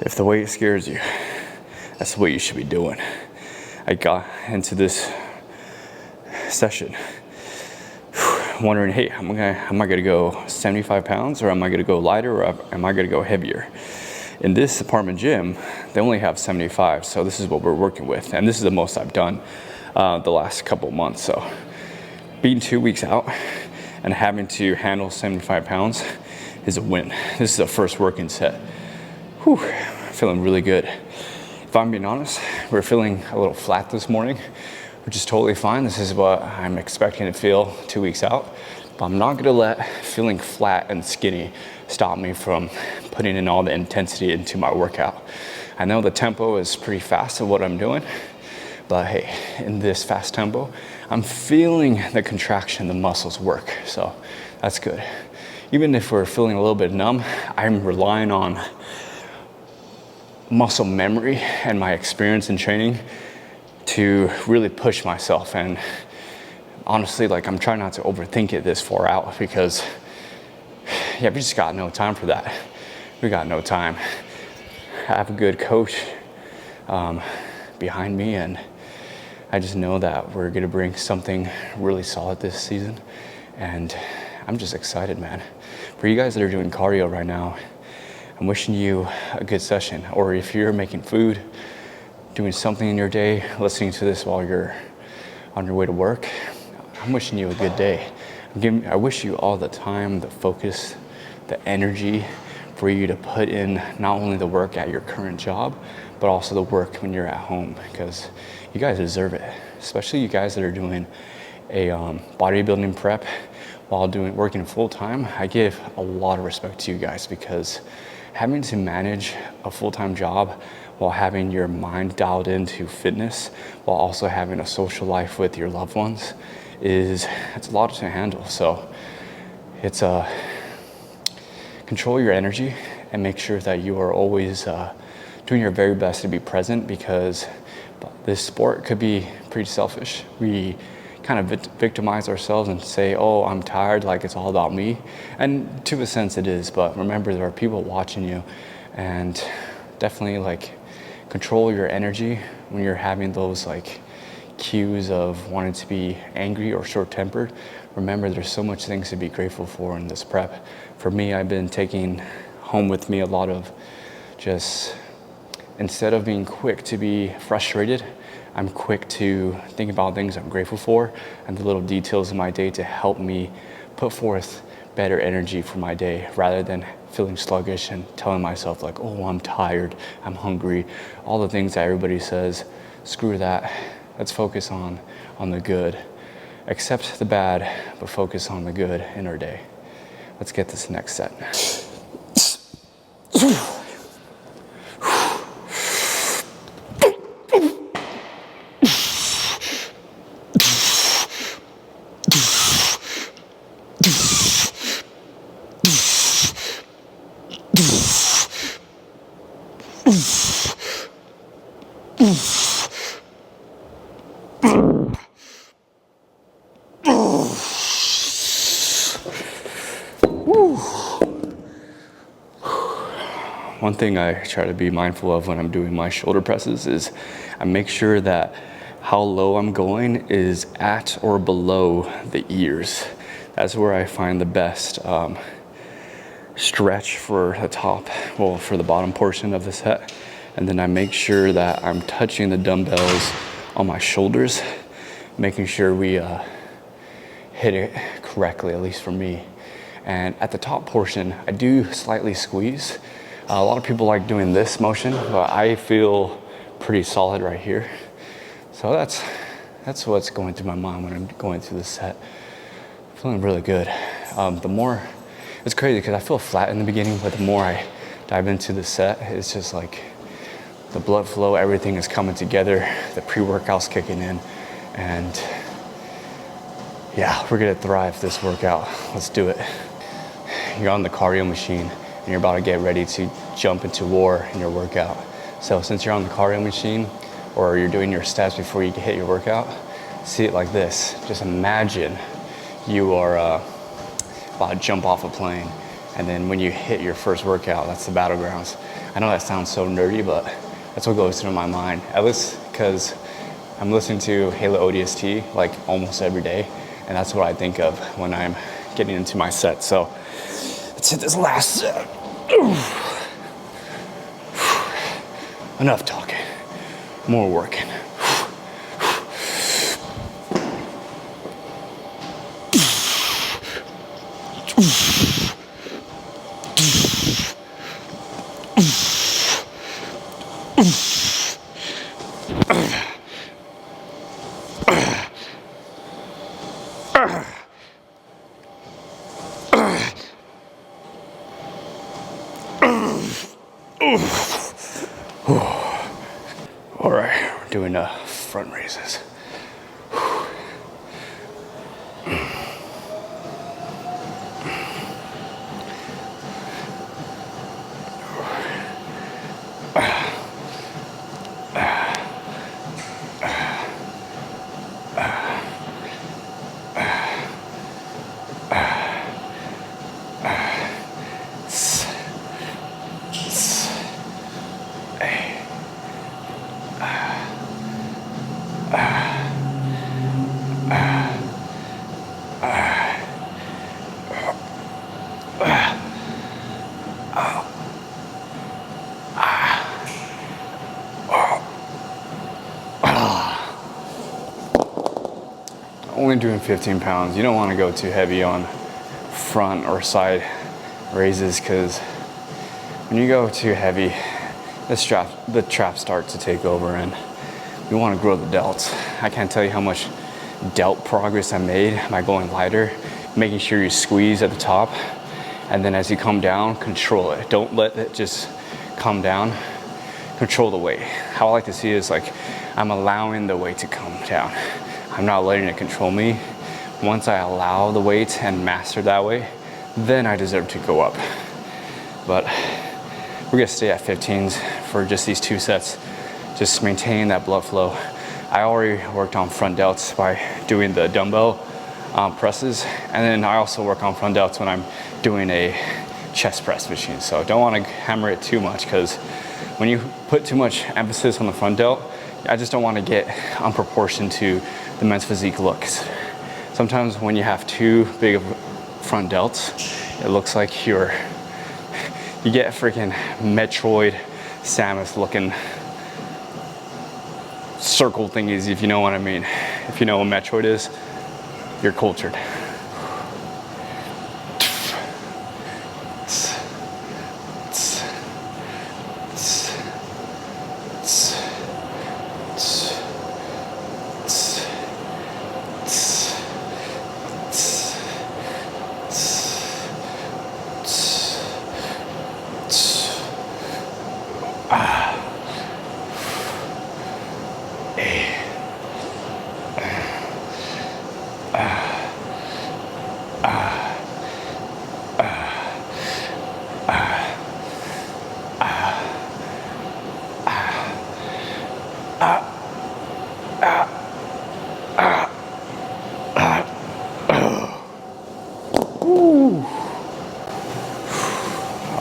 If the weight scares you, that's what you should be doing. I got into this session wondering, hey, am I gonna go 75 pounds, or am I gonna go lighter, or am I gonna go heavier? In this apartment gym, they only have 75, so this is what we're working with, and this is the most I've done the last couple months. So being 2 weeks out and having to handle 75 pounds is a win. This is the first working set. Whew, feeling really good. If I'm being honest, we're feeling a little flat this morning, which is totally fine. This is what I'm expecting to feel 2 weeks out, but I'm not gonna let feeling flat and skinny stop me from putting in all the intensity into my workout. I know the tempo is pretty fast of what I'm doing, but hey, in this fast tempo, I'm feeling the contraction, the muscles work, so that's good. Even if we're feeling a little bit numb, I'm relying on muscle memory and my experience in training to really push myself. And honestly, like, I'm trying not to overthink it this far out, because yeah, we just got no time for that. We got no time. I have a good coach behind me, and I just know that we're gonna bring something really solid this season, and I'm just excited, man. For you guys that are doing cardio right now, I'm wishing you a good session. Or if you're making food, doing something in your day, listening to this while you're on your way to work, I'm wishing you a good day. I wish you all the time, the focus, the energy for you to put in not only the work at your current job, but also the work when you're at home, because you guys deserve it. Especially you guys that are doing a bodybuilding prep while working full time. I give a lot of respect to you guys, because having to manage a full-time job while having your mind dialed into fitness, while also having a social life with your loved ones, it's a lot to handle. So it's control your energy and make sure that you are always doing your very best to be present, because this sport could be pretty selfish. We kind of victimize ourselves and say, oh, I'm tired, like it's all about me. And to a sense it is, but remember, there are people watching you, and definitely like control your energy when you're having those like cues of wanting to be angry or short-tempered. Remember, there's so much things to be grateful for in this prep. For me, I've been taking home with me a lot of just, instead of being quick to be frustrated, I'm quick to think about things I'm grateful for and the little details of my day to help me put forth better energy for my day, rather than feeling sluggish and telling myself like, oh, I'm tired, I'm hungry, all the things that everybody says. Screw that. Let's focus on the good. Accept the bad, but focus on the good in our day. Let's get this next set. One thing I try to be mindful of when I'm doing my shoulder presses is I make sure that how low I'm going is at or below the ears. That's where I find the best stretch for the top, well, for the bottom portion of the set. And then I make sure that I'm touching the dumbbells on my shoulders, making sure we hit it correctly, at least for me. And at the top portion, I do slightly squeeze. A lot of people like doing this motion, but I feel pretty solid right here. So that's what's going through my mind when I'm going through this set. Feeling really good. It's crazy because I feel flat in the beginning, but the more I dive into the set, it's just like the blood flow, everything is coming together, the pre-workout's kicking in, and yeah, we're gonna thrive this workout. Let's do it. you're on the cardio machine and you're about to get ready to jump into war in your workout. So since you're on the cardio machine or you're doing your steps before you hit your workout, see it like this. Just imagine you are about to jump off a plane, and then when you hit your first workout, that's the battlegrounds. I know that sounds so nerdy, but that's what goes through my mind, at least because I'm listening to Halo ODST like almost every day, and that's what I think of when I'm getting into my set. So let's hit this last set. Enough talking, more working. All right, we're doing front raises. Only doing 15 pounds. You don't want to go too heavy on front or side raises, because when you go too heavy, the traps start to take over, and you want to grow the delts. I can't tell you how much delt progress I made by going lighter, making sure you squeeze at the top, and then as you come down, control it. Don't let it just come down. Control the weight. How I like to see it is like I'm allowing the weight to come down. I'm not letting it control me. Once I allow the weight and master that way, then I deserve to go up. But we're gonna stay at 15s for just these 2 sets. Just maintain that blood flow. I already worked on front delts by doing the dumbbell presses, and then I also work on front delts when I'm doing a chest press machine. So don't want to hammer it too much, because when you put too much emphasis on the front delt, I just don't want to get unproportioned to the men's physique looks. Sometimes when you have too big of front delts, it looks like you get freaking Metroid Samus looking circle thingies, if you know what I mean. If you know what Metroid is, you're cultured.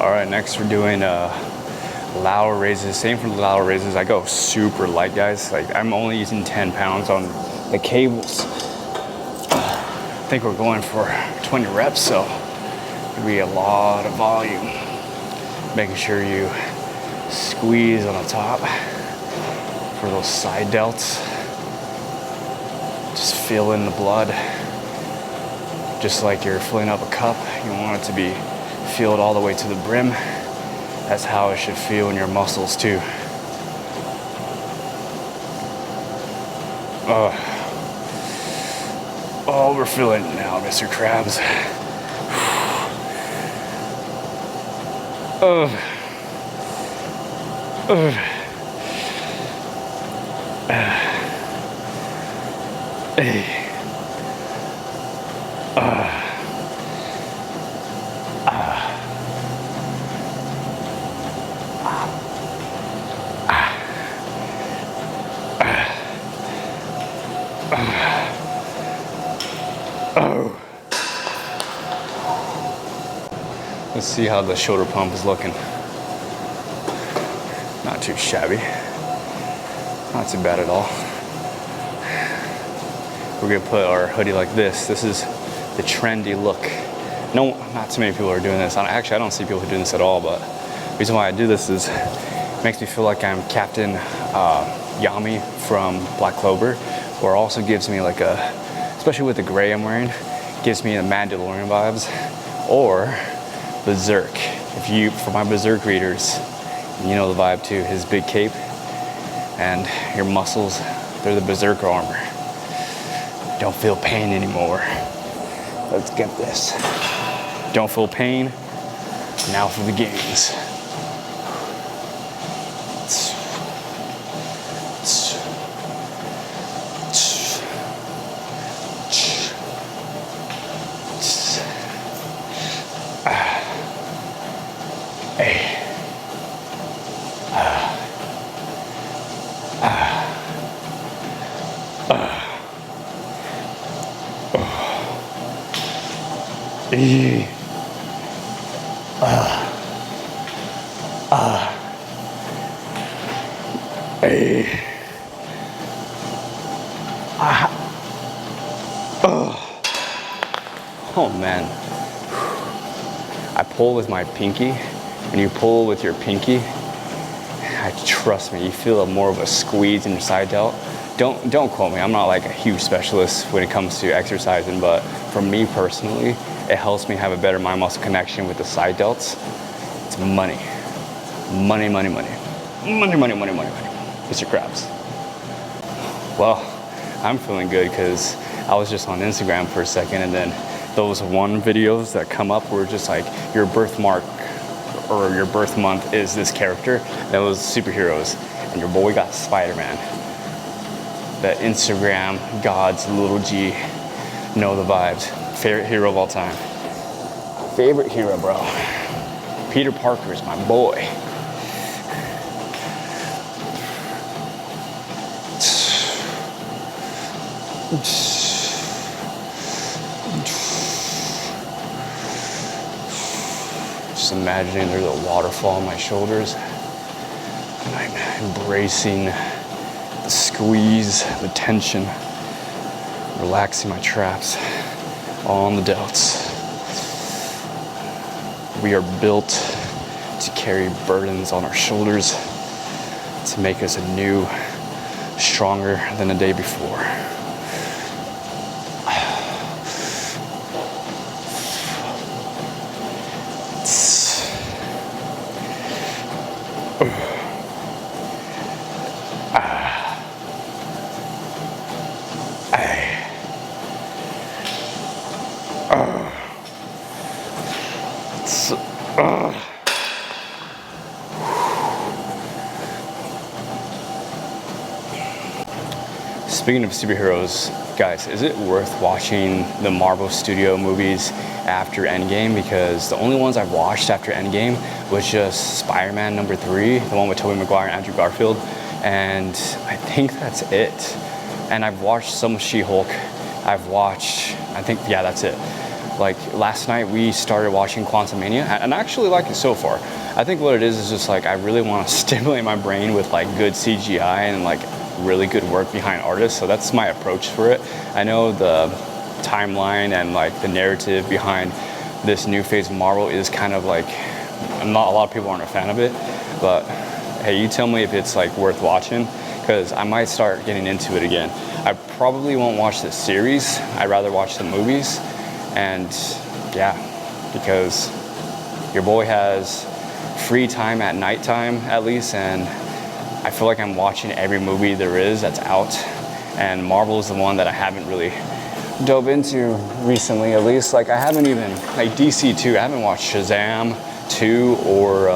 All right, next we're doing lateral raises. Same for the lateral raises. I go super light, guys. Like I'm only using 10 pounds on the cables. I think we're going for 20 reps, so it'll be a lot of volume. Making sure you squeeze on the top for those side delts. Just fill in the blood. Just like you're filling up a cup, you want it to be filled all the way to the brim. That's how it should feel in your muscles too. Oh, we're feeling it now, Mr. Krabs. Hey. see how the shoulder pump is looking. Not too shabby. Not too bad at all. We're gonna put our hoodie like this. This is the trendy look. No, not too many people are doing this. Actually, I don't see people doing this at all, but the reason why I do this is it makes me feel like I'm Captain Yami from Black Clover, or also gives me like a, especially with the gray I'm wearing, gives me the Mandalorian vibes, or Berserk. If you, for my Berserk readers, you know the vibe too, his big cape and your muscles, they're the Berserker armor. Don't feel pain anymore. Let's get this. Don't feel pain, now for the games. Oh man, I pull with my pinky. When you pull with your pinky, trust me, you feel more of a squeeze in your side delt. Don't quote me, I'm not like a huge specialist when it comes to exercising, but for me personally, it helps me have a better mind muscle connection with the side delts. It's money. Money, money, money. Money, money, money, money, money. Mr. Krabs. Well, I'm feeling good because I was just on Instagram for a second, and then those one videos that come up were just like your birthmark or your birth month is this character. That was superheroes, and your boy got Spider-Man. The Instagram gods, little G, know the vibes. Favorite hero of all time. Favorite hero, bro. Peter Parker is my boy. Just imagining there's a waterfall on my shoulders, and I'm embracing the squeeze, the tension, relaxing my traps on the delts. We are built to carry burdens on our shoulders, to make us anew, stronger than the day before. Speaking of superheroes, guys, is it worth watching the Marvel Studio movies after Endgame? Because the only ones I've watched after Endgame was just Spider-Man #3, the one with Tobey Maguire and Andrew Garfield, and I think that's it. And I've watched some She-Hulk. I've watched, I think, yeah, that's it. Like last night we started watching Quantumania, and I actually like it so far. I think what it is just like I really want to stimulate my brain with like good CGI and like really good work behind artists, so that's my approach for it. I know the timeline and like the narrative behind this new phase of Marvel is kind of like, not a lot of people aren't a fan of it, but hey, you tell me if it's like worth watching, because I might start getting into it again. I probably won't watch the series, I'd rather watch the movies, and yeah, because your boy has free time at nighttime at least, and I feel like I'm watching every movie there is that's out, and Marvel is the one that I haven't really dove into recently, at least. Like I haven't even, like DC 2, I haven't watched Shazam 2 or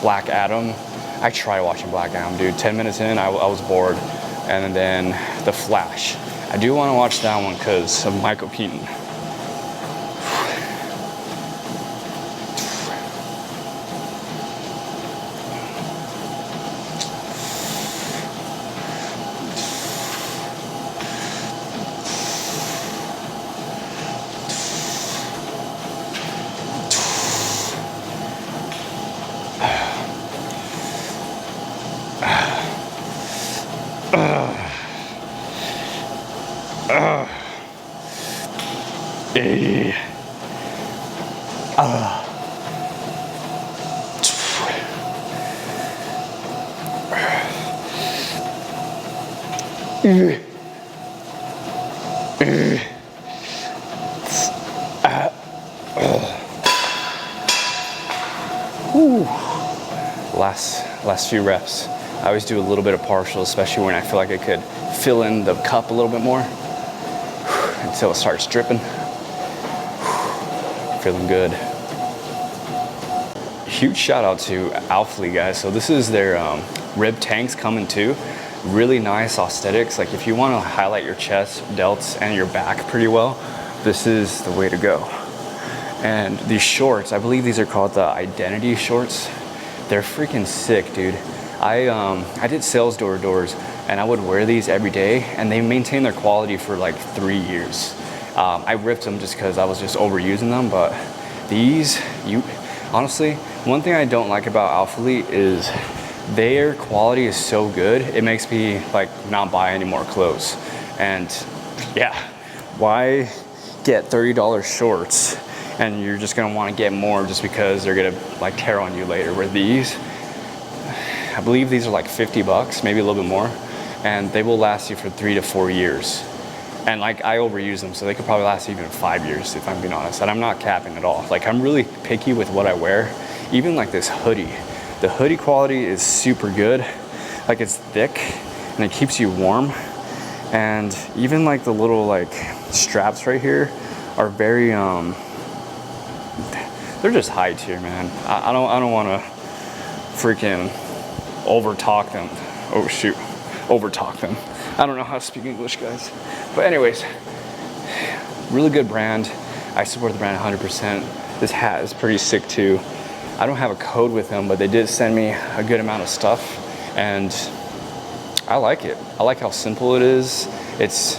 Black Adam. I tried watching Black Adam, dude. 10 minutes in, I was bored. And then The Flash. I do want to watch that one because of Michael Keaton. Last few reps. I always do a little bit of partial, especially when I feel like I could fill in the cup a little bit more until it starts dripping. Feeling good. Huge shout out to Alphalete, guys. So this is their rib tanks coming too. Really nice aesthetics. Like if you want to highlight your chest, delts, and your back pretty well, this is the way to go. And these shorts, I believe these are called the Identity shorts. They're freaking sick, dude. I did sales door-to-doors, and I would wear these every day, and they maintain their quality for like 3 years. I ripped them just because I was just overusing them, but these, honestly, one thing I don't like about Alphalete is their quality is so good, it makes me like not buy any more clothes. And yeah, why get $30 shorts and you're just gonna wanna get more just because they're gonna like tear on you later? Where these, I believe these are like 50 bucks, maybe a little bit more, and they will last you for 3 to 4 years. And like I overuse them, so they could probably last even 5 years if I'm being honest. And I'm not capping at all. Like I'm really picky with what I wear. Even like this hoodie. The hoodie quality is super good. Like it's thick and it keeps you warm. And even like the little like straps right here are very they're just high tier, man. I don't want to freaking overtalk them. Oh shoot, overtalk them. I don't know how to speak English, guys. But anyways, really good brand. I support the brand 100%. This hat is pretty sick too. I don't have a code with them, but they did send me a good amount of stuff, and I like it. I like how simple it is. It's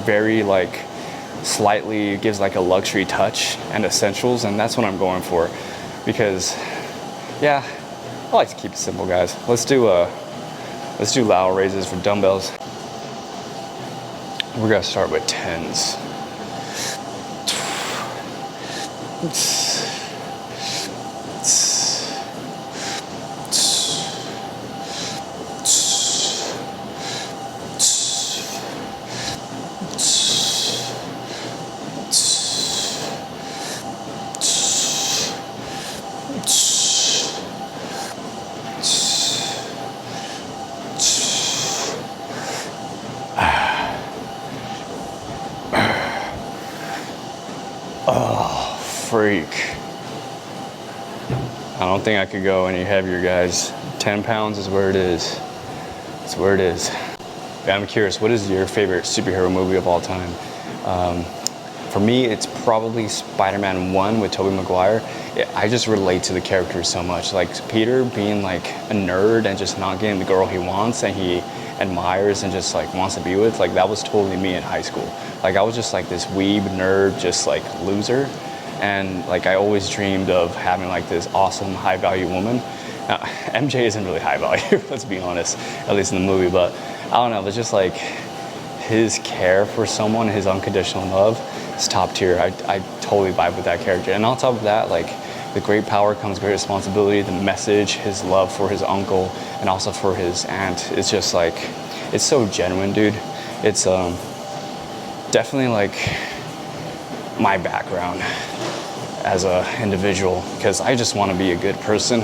very like slightly gives like a luxury touch and essentials, and that's what I'm going for. Because yeah, I like to keep it simple, guys. Let's do lateral raises for dumbbells. We're gonna start with 10s. Freak. I don't think I could go any heavier, guys. 10 pounds is where it is. It's where it is. Yeah, I'm curious, what is your favorite superhero movie of all time? For me, it's probably Spider-Man 1 with Tobey Maguire. I just relate to the character so much. Like Peter being like a nerd and just not getting the girl he wants and he admires and just like wants to be with, like that was totally me in high school. Like I was just like this weeb nerd, just like loser. And like I always dreamed of having like this awesome high value woman. Now, MJ isn't really high value, let's be honest, at least in the movie, but I don't know, it's just like his care for someone, his unconditional love, is top tier. I totally vibe with that character. And on top of that, like with great power comes great responsibility. The message, his love for his uncle and also for his aunt, it's just like, it's so genuine, dude. It's definitely like my background as a individual, because I just want to be a good person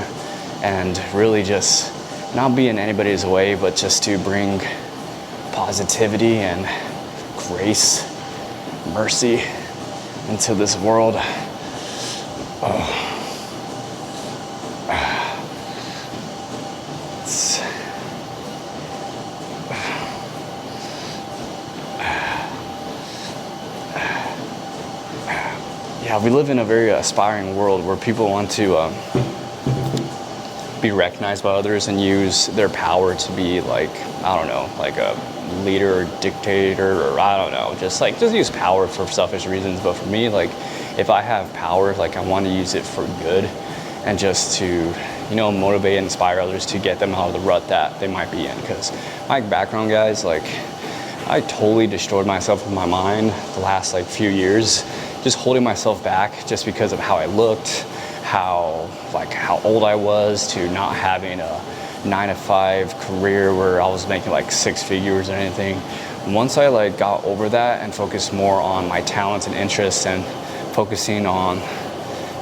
and really just not be in anybody's way, but just to bring positivity and grace, mercy into this world. Yeah, we live in a very aspiring world where people want to be recognized by others and use their power to be like, I don't know, like a leader or dictator, or I don't know, just use power for selfish reasons. But for me, like if I have power, like I want to use it for good and just to, you know, motivate and inspire others to get them out of the rut that they might be in. Because my background, guys, like I totally destroyed myself in my mind the last like few years, just holding myself back just because of how I looked, how old I was, to not having a 9-to-5 career where I was making like 6 figures or anything. Once I like got over that and focused more on my talents and interests and focusing on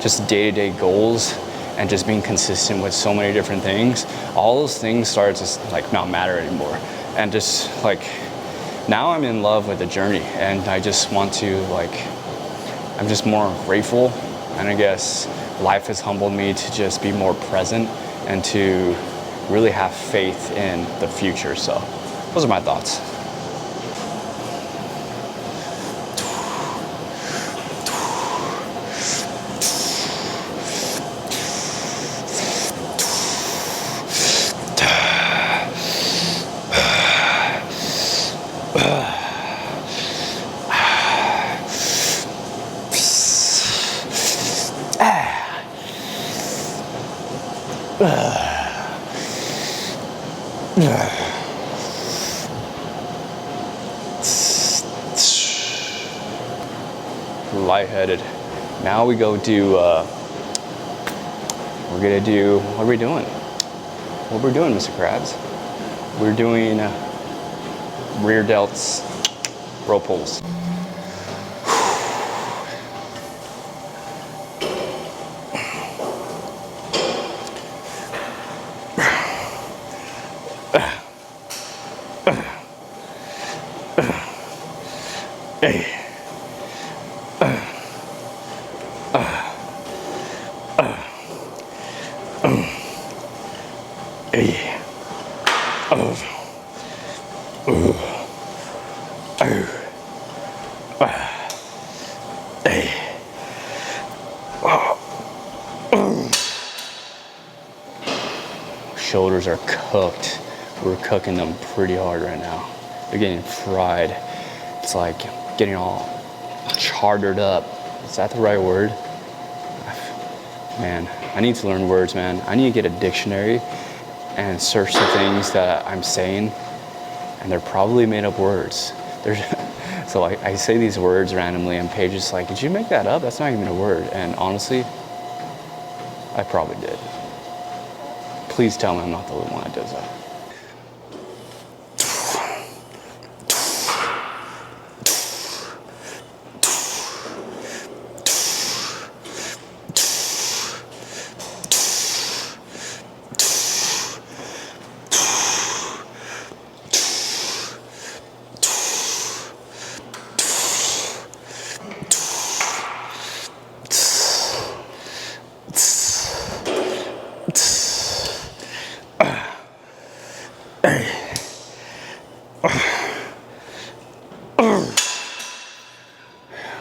just day-to-day goals and just being consistent with so many different things, all those things started to like not matter anymore. And just like now I'm in love with the journey, and I just want to I'm just more grateful, and I guess life has humbled me to just be more present and to really have faith in the future. So those are my thoughts. Lightheaded. Now we go do, we're gonna do, what are we doing? What we're doing, Mr. Krabs? We're doing rear delts, row pulls. Hey. Shoulders are cooked. We're cooking them pretty hard right now. They're getting fried. It's like getting all chartered up. Is that the right word? Man, I need to learn words, man. I need to get a dictionary and search the things that I'm saying, and they're probably made up words. So I say these words randomly, and Paige is like, did you make that up? That's not even a word. And honestly, I probably did. Please tell me I'm not the only one that does that.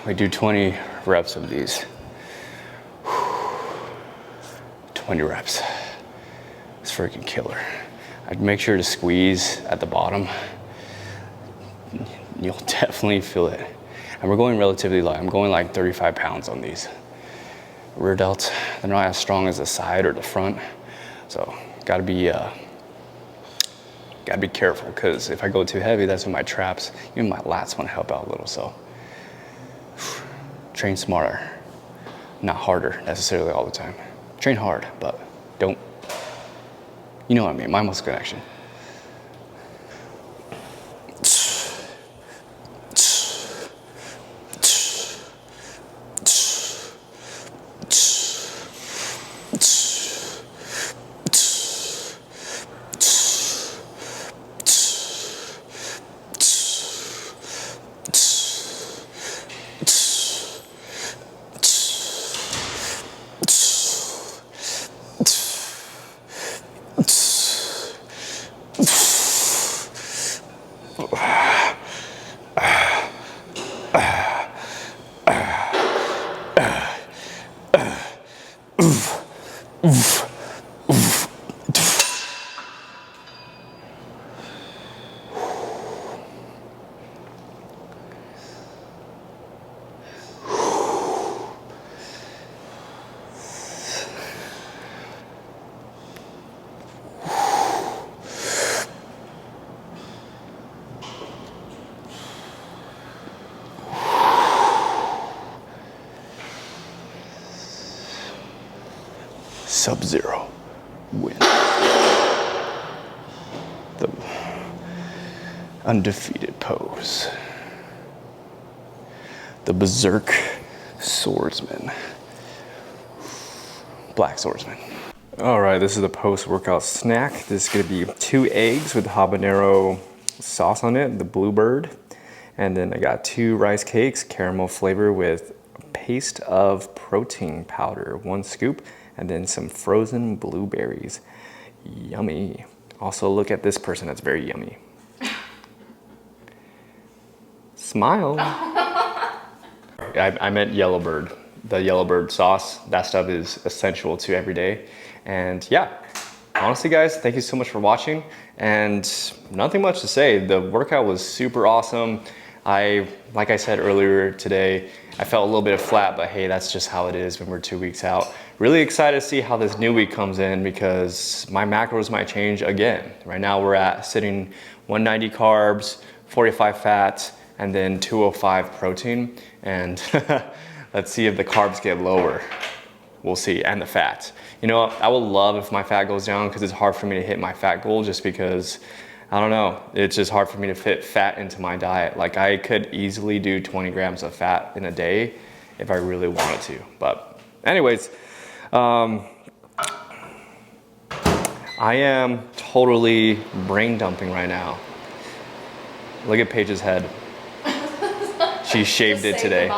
We do 20 reps of these. 20 reps. It's freaking killer. I'd make sure to squeeze at the bottom. You'll definitely feel it. And we're going relatively light. I'm going like 35 pounds on these. Rear delts, they're not as strong as the side or the front. So gotta be careful, because if I go too heavy, that's when my traps, even my lats want to help out a little. So train smarter, not harder necessarily all the time. Train hard, but don't, you know what I mean, mind muscle connection. Sub-Zero wins. The undefeated pose. The Berserk Swordsman. Black Swordsman. All right, this is the post-workout snack. This is gonna be 2 eggs with habanero sauce on it, the Bluebird. And then I got 2 rice cakes, caramel flavor with a paste of protein powder, 1 scoop, and then some frozen blueberries. Yummy. Also look at this person, that's very yummy. Smile. I meant Yellowbird. The Yellowbird sauce, that stuff is essential to every day. And yeah, honestly guys, thank you so much for watching. And nothing much to say. The workout was super awesome. Like I said earlier today, I felt a little bit of flat, but hey, that's just how it is when we're 2 weeks out. Really excited to see how this new week comes in because my macros might change again. Right now we're sitting 190 carbs, 45 fats, and then 205 protein. And let's see if the carbs get lower. We'll see, and the fat. You know, I would love if my fat goes down because it's hard for me to hit my fat goal just because, I don't know, it's just hard for me to fit fat into my diet. Like I could easily do 20 grams of fat in a day if I really wanted to. But anyways, I am totally brain dumping right now. Look at Paige's head. She shaved it today.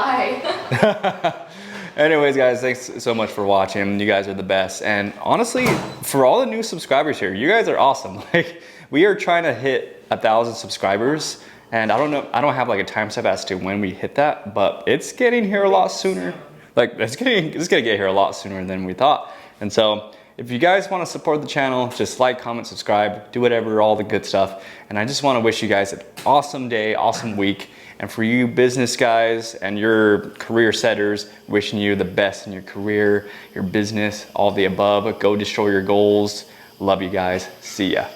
Anyways, guys, thanks so much for watching. You guys are the best. And honestly, for all the new subscribers here, you guys are awesome. Like, we are trying to hit 1,000 subscribers. And I don't know, I don't have like a time step as to when we hit that, but it's getting here a lot sooner. Like, it's gonna get here a lot sooner than we thought. And so, if you guys want to support the channel, just like, comment, subscribe, do whatever, all the good stuff. And I just want to wish you guys an awesome day, awesome week. And for you business guys and your career setters, wishing you the best in your career, your business, all the above. Go destroy your goals. Love you guys. See ya.